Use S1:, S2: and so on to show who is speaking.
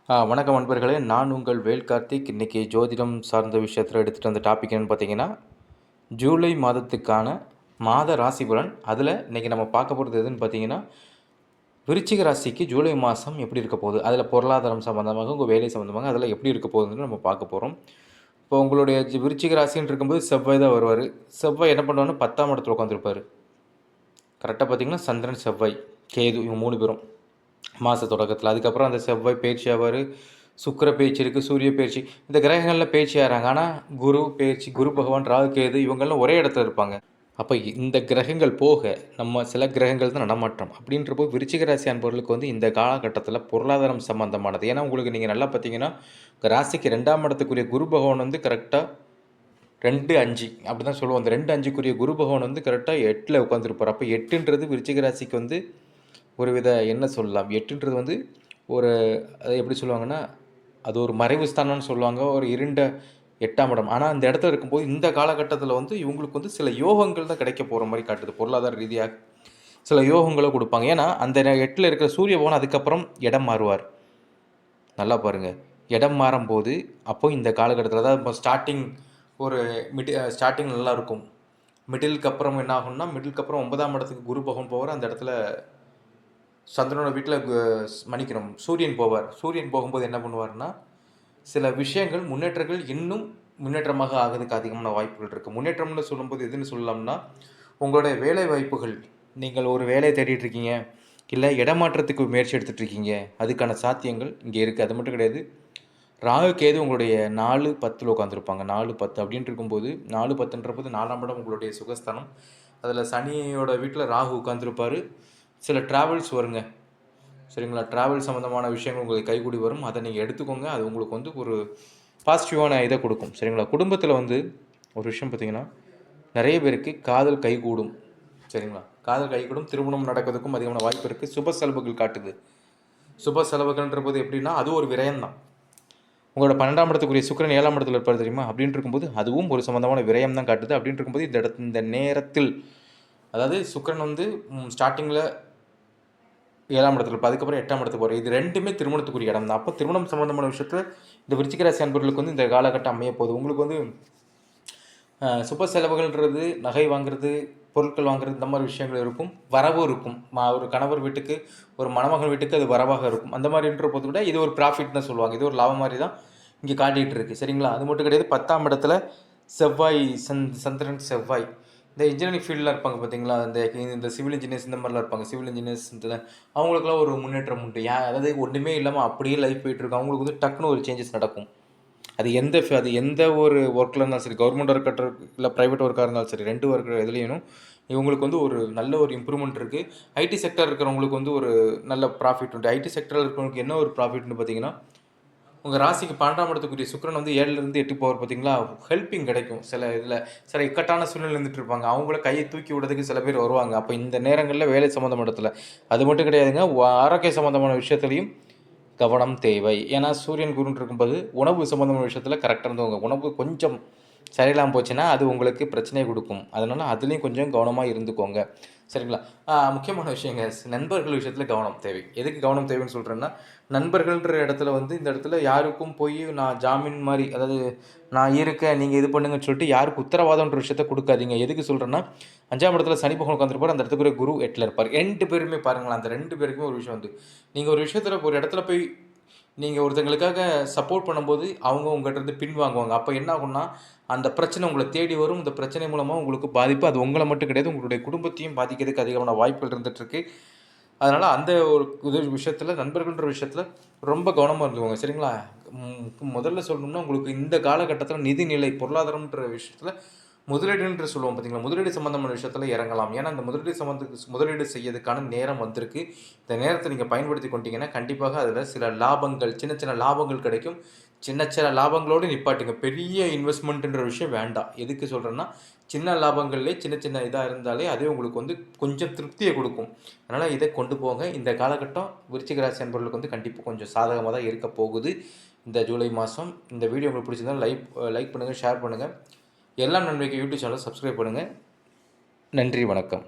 S1: வணக்கம் நண்பர்களே. நான் உங்கள் வேல் கார்த்திக். இன்றைக்கி ஜோதிடம் சார்ந்த விஷயத்தில் எடுத்துகிட்டு வந்த டாபிக் என்னென்னு பார்த்தீங்கன்னா, ஜூலை மாதத்துக்கான மாத ராசி பலன். அதில் இன்றைக்கி நம்ம பார்க்க போகிறது எதுன்னு பார்த்தீங்கன்னா, விருச்சிக ராசிக்கு ஜூலை மாதம் எப்படி இருக்க போகுது, அதில் பொருளாதாரம் சம்மந்தமாக, உங்கள் வேலை சம்மந்தமாக அதில் எப்படி இருக்க போகுதுன்னு நம்ம பார்க்க போகிறோம். இப்போ உங்களுடைய விருச்சிக ராசின்னு இருக்கும்போது செவ்வாய் தான் வருவார். செவ்வாய் என்ன பண்ணுவார்னா 10ஆம் இடத்துல உட்காந்துருப்பார். கரெக்டாக பார்த்தீங்கன்னா சந்திரன், செவ்வாய், கேது இவங்க 3 பேரும் மாத தொடக்கத்தில். அதுக்கப்புறம் அந்த செவ்வாய் பயிற்சி ஆவார். சுக்கிர பயிற்சி இருக்குது, சூரிய பயிற்சி, இந்த கிரகங்களில் பயிற்சி ஆகிறாங்க. ஆனால் குரு பயிற்சி, குரு பகவான், ராகு, கேது இவங்கெல்லாம் ஒரே இடத்துல இருப்பாங்க. அப்போ இந்த கிரகங்கள் போக நம்ம சில கிரகங்கள் தான் நடமாற்றம். அப்படின்றப்போ விருச்சிக ராசி அன்பர்களுக்கு வந்து இந்த காலகட்டத்தில் பொருளாதாரம் சம்மந்தமானது. ஏன்னா உங்களுக்கு நீங்கள் நல்லா பார்த்தீங்கன்னா, ராசிக்கு 2ஆம் இடத்துக்குரிய குரு பகவான் வந்து கரெக்டாக 2-5 அப்படி தான் சொல்லுவோம். அந்த 2-5க்குரிய குரு பகவான் வந்து கரெக்டாக 8ல் உட்காந்துருப்பார். அப்போ 8ன்றது விருச்சிக ராசிக்கு வந்து ஒரு வித என்ன சொல்லலாம், 8ன்றது வந்து ஒரு அது எப்படி சொல்லுவாங்கன்னா, அது ஒரு மறைவு ஸ்தானம்னு சொல்லுவாங்க, ஒரு இருண்ட 8ஆம் இடம். ஆனால் அந்த இடத்துல இருக்கும்போது இந்த காலகட்டத்தில் வந்து இவங்களுக்கு வந்து சில யோகங்கள் தான் கிடைக்க போகிற மாதிரி காட்டுது. பொருளாதார ரீதியாக சில யோகங்களை கொடுப்பாங்க. ஏன்னா அந்த 8ல் இருக்கிற சூரிய பகவான் அதுக்கப்புறம் இடம் மாறுவார். நல்லா பாருங்கள், இடம் மாறும்போது அப்போது இந்த காலகட்டத்தில் அதாவது இப்போ ஸ்டார்டிங் ஒரு ஸ்டார்டிங் நல்லாயிருக்கும். மிடிலுக்கு அப்புறம் என்ன ஆகும்னா, மிடிலுக்கு அப்புறம் 9ஆம் இடத்துக்கு குரு பகவான் போவார். அந்த இடத்துல சந்திரனோட வீட்டில் சூரியன் போவார். சூரியன் போகும்போது என்ன பண்ணுவார்னா, சில விஷயங்கள் முன்னேற்றங்கள் இன்னும் முன்னேற்றமாக ஆகிறதுக்கு அதிகமான வாய்ப்புகள் இருக்குது. முன்னேற்றம்னு சொல்லும்போது எதுன்னு சொல்லலாம்னா, உங்களுடைய வேலை வாய்ப்புகள், நீங்கள் ஒரு வேலையை தேடிட்டுருக்கீங்க, இல்லை இடமாற்றத்துக்கு முயற்சி எடுத்துகிட்ருக்கீங்க, அதுக்கான சாத்தியங்கள் இங்கே இருக்குது. அது மட்டும் கிடையாது, ராகு கேது உங்களுடைய 4-10 உட்காந்துருப்பாங்க. 4-10 அப்படின்ட்டு இருக்கும்போது 4-10ன்றபோது 4ஆம் இடம் உங்களுடைய சுகஸ்தானம். அதில் சனியோட வீட்டில் ராகு உட்காந்துருப்பார். சில ட்ராவல்ஸ் வருங்க, சரிங்களா? ட்ராவல் சம்மந்தமான விஷயங்கள் உங்களுக்கு கைகூடி வரும். அதை நீங்கள் எடுத்துக்கோங்க. அது உங்களுக்கு வந்து ஒரு பாசிட்டிவான இதை கொடுக்கும், சரிங்களா? குடும்பத்தில் வந்து ஒரு விஷயம் பார்த்திங்கன்னா, நிறைய பேருக்கு காதல் கைகூடும், சரிங்களா? காதல் கைகூடும், திருமணம் நடக்கிறதுக்கும் அதிகமான வாய்ப்பு இருக்குது. சுப செலவுகள் காட்டுது. சுப செலவுகள்ன்ற போது எப்படின்னா, அது ஒரு விரயம் தான். உங்களோட 12ஆம் இடத்துக்குரிய சுக்கிரன் 7ஆம் இடத்துல இருப்பார் தெரியுமா? அப்படின்ட்டு இருக்கும்போது அதுவும் ஒரு சம்மந்தமான விரயம் தான் காட்டுது. அப்படின்ட்டு இருக்கும்போது இந்த நேரத்தில், அதாவது சுக்கிரன் வந்து ஸ்டார்டிங்கில் 7ஆம் இடத்துல இருப்பா, அதுக்கப்புறம் 8ஆம் இடத்துக்கு போகிற, இது 2மே திருமணத்துக்குரிய இடம் தான். அப்போ திருமணம் சம்மந்தமான விஷயத்தில் இந்த விருச்சிக ராசி அன்பர்களுக்கு வந்து இந்த காலகட்டம் அமைய போகுது. உங்களுக்கு வந்து சுப செலவுகள்ன்றது, நகை வாங்குறது, பொருட்கள் வாங்குறது, இந்த மாதிரி விஷயங்கள் இருக்கும். வரவும் இருக்கும். ஒரு கணவர் வீட்டுக்கு, ஒரு மணமகன் வீட்டுக்கு அது வரவாக இருக்கும். அந்த மாதிரின்ற போது கூட இது ஒரு ப்ராஃபிட் தான் சொல்லுவாங்க. இது ஒரு லாபம் மாதிரி தான் இங்கே காட்டிகிட்டு இருக்குது, சரிங்களா? அது மட்டும் கிடையாது, 10ஆம் இடத்துல செவ்வாய், சந்திரன், செவ்வாய் இந்த இன்ஜினியரிங் ஃபீல்டில் இருப்பாங்க பார்த்தீங்களா, இந்த சிவில் இன்ஜினியர்ஸ் இந்த மாதிரிலாம் இருப்பாங்க. சிவில் இன்ஜினியர்ஸ் அவங்களுக்குலாம் ஒரு முன்னேற்றம் உண்டு. அதாவது ஒன்றுமே இல்லாமல் அப்படியே லைஃப் போயிட்டுருக்கு. அவங்களுக்கு வந்து டக்குன்னு ஒரு சேஞ்சஸ் நடக்கும். அது எந்த ஒரு ஒர்க்கில் இருந்தாலும் சரி, கவர்மெண்ட் ஒர்க் இல்லை ப்ரைவேட் ஒர்க்காக இருந்தாலும் சரி, 2 ஒர்க்கு எதுலேயும் இவங்களுக்கு வந்து ஒரு நல்ல ஒரு இம்ப்ரூவ்மெண்ட் இருக்குது. ஐடி செக்டர் இருக்கிறவங்களுக்கு வந்து ஒரு நல்ல ப்ராஃபிட் உண்டு. ஐடி செக்டரில் இருக்கிறவங்களுக்கு என்ன ஒரு ப்ராஃபிட்னு பார்த்தீங்கன்னா, உங்கள் ராசிக்கு 12ஆம் இடத்துக்குரிய சுக்கிரன் வந்து 7லேருந்து 8 போவார் பார்த்தீங்களா, ஹெல்ப்பிங் கிடைக்கும். சில இக்கட்டான சூழ்நிலை இருந்துட்டு இருப்பாங்க. அவங்கள கையை தூக்கி விடுறதுக்கு சில பேர் வருவாங்க. அப்போ இந்த நேரங்களில் வேலை சம்மந்தமான இடத்துல அது மட்டும் கிடையாதுங்க, ஆரோக்கிய சம்மந்தமான விஷயத்துலையும் கவனம் தேவை. ஏன்னா சூரியன் குருன்னு இருக்கும்போது உணவு சம்மந்தமான விஷயத்தில் கரெக்டாக இருந்தவங்க, உணவு கொஞ்சம் சரியில்லாமல் போச்சுன்னா அது உங்களுக்கு பிரச்சனையை கொடுக்கும். அதனால் அதுலேயும் கொஞ்சம் கவனமாக இருந்துக்கோங்க, சரிங்களா? முக்கியமான விஷயங்க, நண்பர்கள் விஷயத்தில் கவனம் தேவை. எதுக்கு கவனம் தேவைன்னு சொல்கிறேன்னா, நண்பர்கள்ன்ற இடத்துல வந்து இந்த இடத்துல யாருக்கும் போய் நான் ஜாமீன் மாதிரி, அதாவது நான் இருக்கேன் நீங்கள் இது பண்ணுங்கன்னு சொல்லிட்டு யாருக்கு உத்தரவாதம்ன்ற விஷயத்த கொடுக்காதீங்க. எதுக்கு சொல்கிறேன்னா, 5ஆம் இடத்துல சனி பகவான் உட்காந்துருப்பார், அந்த இடத்துக்குரிய குரு 8ல் இருப்பார். 2 பேருமே பாருங்களேன், அந்த 2 பேருக்குமே ஒரு விஷயம் வந்து, நீங்கள் ஒரு விஷயத்தில் ஒரு இடத்துல போய் நீங்கள் ஒருத்தங்களுக்காக சப்போர்ட் பண்ணும்போது அவங்க உங்கள்கிட்ட இருந்து பின்வாங்குவாங்க. அப்போ என்ன ஆகும்னா, அந்த பிரச்சனை உங்களை தேடி வரும். இந்த பிரச்சனை மூலமாக உங்களுக்கு பாதிப்பு. அது உங்களை மட்டும் கிடையாது, உங்களுடைய குடும்பத்தையும் பாதிக்கிறதுக்கு அதிகமான வாய்ப்புகள் இருந்துகிட்ருக்கு. அதனால் அந்த ஒரு விஷயத்தில், நண்பர்கள்ன்ற விஷயத்தில் ரொம்ப கவனமாக இருந்துக்கோங்க, சரிங்களா? முதல்ல சொல்லணும்னா, உங்களுக்கு இந்த காலகட்டத்தில் நிதிநிலை, பொருளாதாரம்ன்ற விஷயத்தில் முதலீடுன்ற சொல்லுவோம் பார்த்தீங்களா, முதலீடு சம்மந்தமான விஷயத்தில் இறங்கலாம். ஏன்னா இந்த முதலீடு செய்யறதுக்கான நேரம் வந்திருக்கு. இந்த நேரத்தை நீங்கள் பயன்படுத்தி கொண்டீங்கன்னா கண்டிப்பாக அதில் சில லாபங்கள், சின்ன சின்ன லாபங்கள் கிடைக்கும். சின்ன சின்ன லாபங்களோடு நிப்பாட்டுங்க. பெரிய இன்வெஸ்ட்மெண்ட்டுன்ற விஷயம் வேண்டாம். எதுக்கு சொல்கிறேன்னா, சின்ன லாபங்கள்லேயே சின்ன சின்ன இதாக இருந்தாலே அதே உங்களுக்கு வந்து கொஞ்சம் திருப்தியை கொடுக்கும். அதனால் இதை கொண்டு போங்க. இந்த காலகட்டம் விருச்சிக ராசி அன்பர்களுக்கு வந்து கண்டிப்பாக கொஞ்சம் சாதகமாக தான் இருக்க போகுது இந்த ஜூலை மாதம். இந்த வீடியோ உங்களுக்கு பிடிச்சிருந்தால் லைக் பண்ணுங்கள், ஷேர் பண்ணுங்கள். எல்லாம் நன்மைக்கு யூடியூப் சேனலை சப்ஸ்கிரைப் பண்ணுங்கள். நன்றி, வணக்கம்.